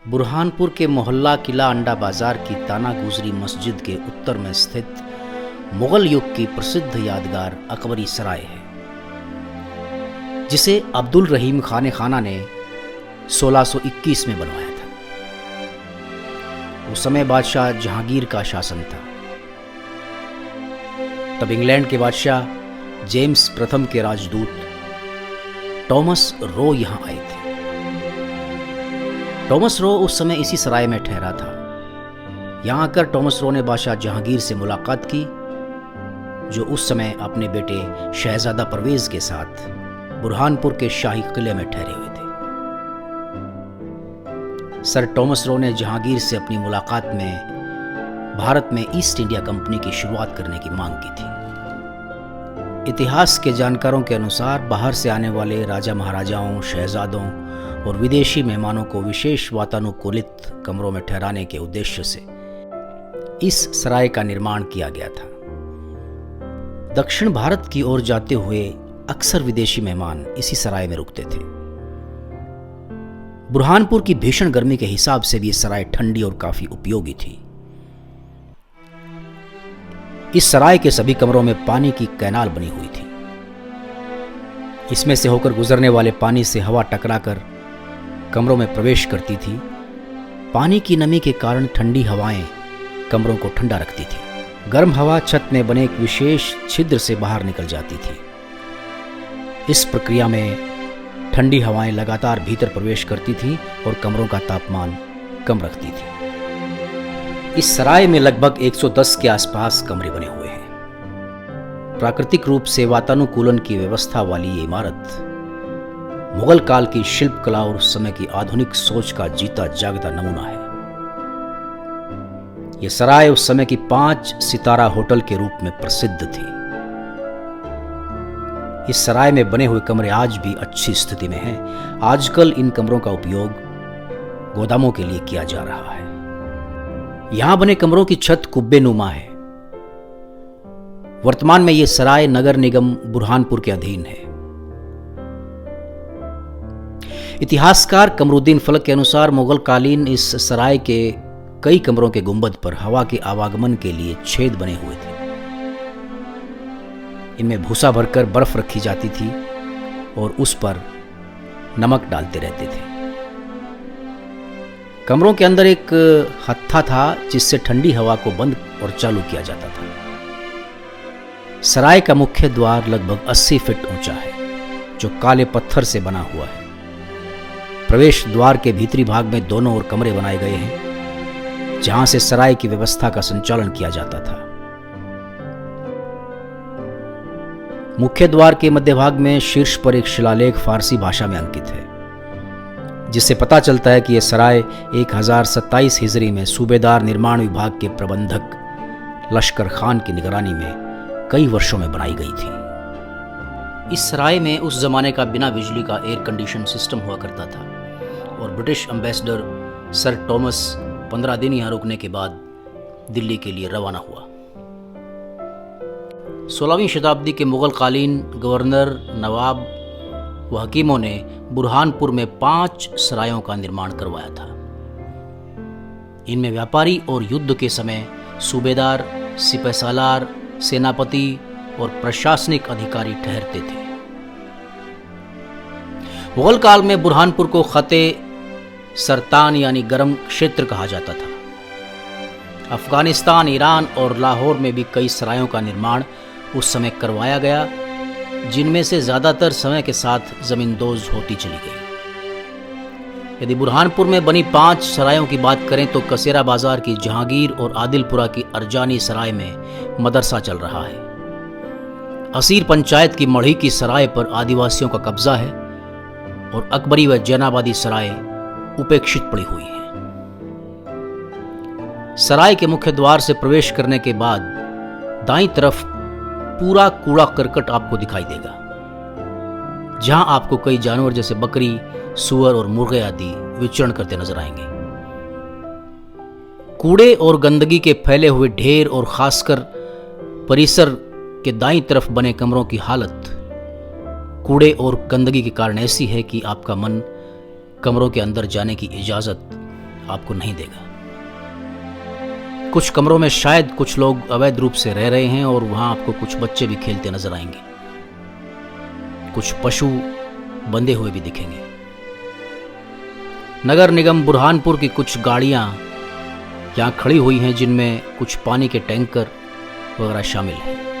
बुरहानपुर के मोहल्ला किला अंडा बाजार की ताना गुजरी मस्जिद के उत्तर में स्थित मुगल युग की प्रसिद्ध यादगार अकबरी सराय है, जिसे अब्दुल रहीम खान खाना ने 1621 में बनवाया था। उस समय बादशाह जहांगीर का शासन था। तब इंग्लैंड के बादशाह जेम्स प्रथम के राजदूत टॉमस रो यहां आए थे। टॉमस रो उस समय इसी सराय में ठहरा था। यहां आकर टॉमस रो ने बादशाह जहांगीर से मुलाकात की, जो उस समय अपने बेटे शहजादा परवेज के साथ बुरहानपुर के शाही किले में ठहरे हुए थे। सर टॉमस रो ने जहांगीर से अपनी मुलाकात में भारत में ईस्ट इंडिया कंपनी की शुरुआत करने की मांग की थी। इतिहास के जानकारों के अनुसार बाहर से आने वाले राजा महाराजाओं, शहजादों और विदेशी मेहमानों को विशेष वातानुकूलित कमरों में ठहराने के उद्देश्य से इस सराय का निर्माण किया गया था। दक्षिण भारत की ओर जाते हुए अक्सर विदेशी मेहमान इसी सराय में रुकते थे। बुरहानपुर की भीषण गर्मी के हिसाब से भी यह सराय ठंडी और काफी उपयोगी थी। इस सराय के सभी कमरों में पानी की कैनाल बनी हुई थी। इसमें से होकर गुजरने वाले पानी से हवा टकराकर कमरों में प्रवेश करती थी। पानी की नमी के कारण ठंडी हवाएं कमरों को ठंडा रखती थी। गर्म हवा छत में बने एक विशेष छिद्र से बाहर निकल जाती थी। इस प्रक्रिया में ठंडी हवाएं लगातार भीतर प्रवेश करती थी और कमरों का तापमान कम रखती थी। इस सराय में लगभग 110 के आसपास कमरे बने हुए हैं। प्राकृतिक रूप से वातानुकूलन की व्यवस्था वाली ये इमारत मुगल काल की शिल्प कला और उस समय की आधुनिक सोच का जीता जागता नमूना है। यह सराय उस समय की 5 सितारा होटल के रूप में प्रसिद्ध थी। इस सराय में बने हुए कमरे आज भी अच्छी स्थिति में हैं। आजकल इन कमरों का उपयोग गोदामों के लिए किया जा रहा है। यहां बने कमरों की छत कुब्बे नुमा है। वर्तमान में यह सराय नगर निगम बुरहानपुर के अधीन है। इतिहासकार कमरुद्दीन फलक के अनुसार मुगल कालीन इस सराय के कई कमरों के गुंबद पर हवा के आवागमन के लिए छेद बने हुए थे। इनमें भूसा भरकर बर्फ रखी जाती थी और उस पर नमक डालते रहते थे। कमरों के अंदर एक हत्था था जिससे ठंडी हवा को बंद और चालू किया जाता था। सराय का मुख्य द्वार लगभग 80 फीट ऊंचा है, जो काले पत्थर से बना हुआ है। प्रवेश द्वार के भीतरी भाग में दोनों ओर कमरे बनाए गए हैं, जहां से सराय की व्यवस्था का संचालन किया जाता था। मुख्य द्वार के मध्य भाग में शीर्ष पर एक शिलालेख फारसी भाषा में अंकित है, जिससे पता चलता है कि यह सराय 1027 हिजरी में सूबेदार निर्माण विभाग के प्रबंधक लश्कर खान की निगरानी में कई वर्षों में बनाई गई थी। इस सराय में उस जमाने का बिना बिजली का एयर कंडीशन सिस्टम हुआ करता था और ब्रिटिश एम्बेसडर सर टॉमस 15 दिन यहां रुकने के बाद दिल्ली के लिए रवाना हुआ। 16वीं शताब्दी के मुगल कालीन गवर्नर, नवाब व हकीमों ने बुरहानपुर में 5 सरायों का निर्माण करवाया था। इनमें व्यापारी और युद्ध के समय सूबेदार, सिपहसालार, सेनापति और प्रशासनिक अधिकारी ठहरते थे। मुगल काल में बुरहानपुर को खते सरतान यानी गर्म क्षेत्र कहा जाता था। अफगानिस्तान, ईरान और लाहौर में भी कई सरायों का निर्माण उस समय करवाया गया, जिनमें से ज्यादातर समय के साथ जमींदोज होती चली गई। यदि बुरहानपुर में बनी 5 सरायों की बात करें तो कसेरा बाजार की जहांगीर और आदिलपुरा की अरजानी सराय में मदरसा चल रहा है। असीर पंचायत की मढ़ी की सराय पर आदिवासियों का कब्जा है और अकबरी व जैनाबादी सराय उपेक्षित पड़ी हुई है। सराय के मुख्य द्वार से प्रवेश करने के बाद दाईं तरफ पूरा कूड़ा करकट आपको दिखाई देगा, जहां आपको कई जानवर जैसे बकरी, सूअर और मुर्गे आदि विचरण करते नजर आएंगे। कूड़े और गंदगी के फैले हुए ढेर और खासकर परिसर के दाईं तरफ बने कमरों की हालत कूड़े और गंदगी के कारण ऐसी है कि आपका मन कमरों के अंदर जाने की इजाजत आपको नहीं देगा। कुछ कमरों में शायद कुछ लोग अवैध रूप से रह रहे हैं और वहां आपको कुछ बच्चे भी खेलते नजर आएंगे। कुछ पशु बंधे हुए भी दिखेंगे। नगर निगम बुरहानपुर की कुछ गाड़ियां यहां खड़ी हुई हैं जिनमें कुछ पानी के टैंकर वगैरह शामिल हैं।